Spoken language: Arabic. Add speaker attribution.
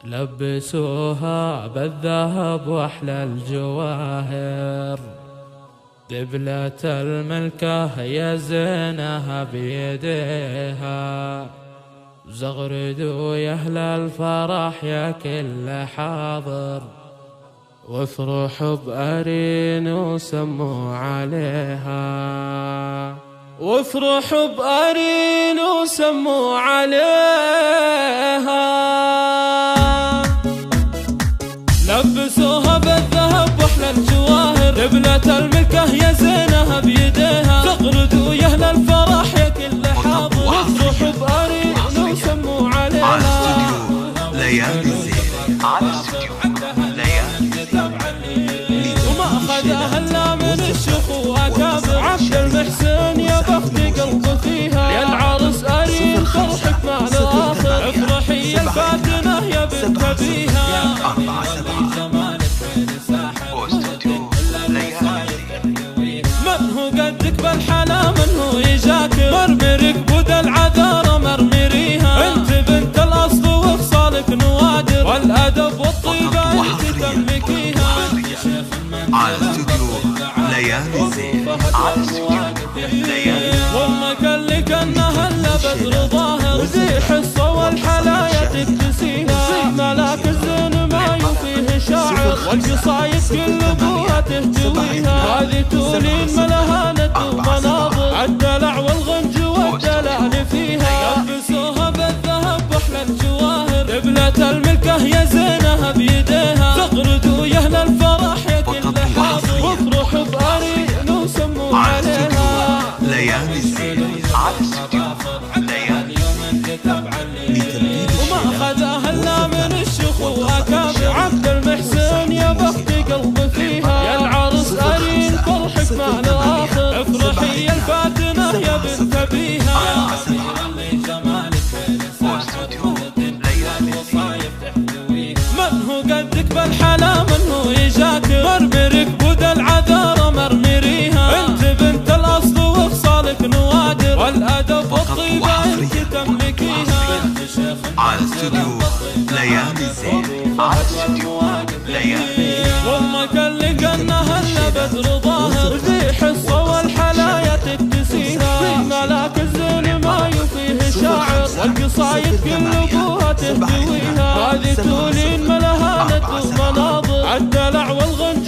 Speaker 1: لبسوها بالذهب واحلى الجواهر، دبلة الملكة يا زينها بيديها، زغردوا يا اهل الفرح يا كل حاضر، وافرحوا بأرين وسموا عليها، وافرحوا بأرين وسموا عليها. لبسوها بالذهب واحلى الجواهر، دبلة الملكة يا زينها بيديها، زغردوا يا اهل الفرح يا كل حاضر، وافرحوا بأرين وسموا عليها.
Speaker 2: على استوديو ليالي الزين، على استوديو ليالي
Speaker 1: وما أخذها إلا من الشيخ وأكابر، عبد المحسن يا بخت قلبه فيها، يا العرس أرين فرحك ما له آخر، افرحي يا الفاتنة يا بنت أبيها. من هو قدك بالحلا من هو يجاكر، مرمرك بود العذارى مرمريها، انت بنت الأصل وخصالك نوادر، والأدب والطيبة انت تملكيها.
Speaker 2: على استوديو ليالي الزين، على استوديو ليالي.
Speaker 1: وامك اللي كانها الا بدر ظاهر، ذي حصه والحلايا تكتسيها، ملاك الزين ما يوفيه شاعر، والقصايد كل ابوها تهتويها، هذه تولين ملهانة ومناظر، الدلع والغنج والدلال فيها. لبسوها بالذهب واحلى الجواهر، دبلة الملكة يا زينها بيديها، زغردوا يا اهل الفرح يا كل حاضر، وافرحوا بأرين وسموا عليها.
Speaker 2: ليالي الزين، على استوديو ليالي.
Speaker 1: وما أخذها إلا من الشيخ وأكابر، عبد المحسن يا بخت قلبه فيها، يا العرس أرين فرحك ما له آخر، افرحي يا الفاتنة يا بنت أبيها. من هو قدك بالحلا من هو يجاكر، مرمرك بود العذارى مرمريها، انت بنت الأصل وخصالك نوادر، والأدب والطيبة انت تملكيها.
Speaker 2: على استوديو ليالي الزين، على استوديو ليالي.
Speaker 1: وامك اللي كانها الا بدر ظاهر، ذي حصه والحلايا تكتسيها، ملاك الزين ما يوفيه شاعر، والقصايد كل ابوها تهتويها، هذه تولين ملهانة ومناظر، الدلع والغنج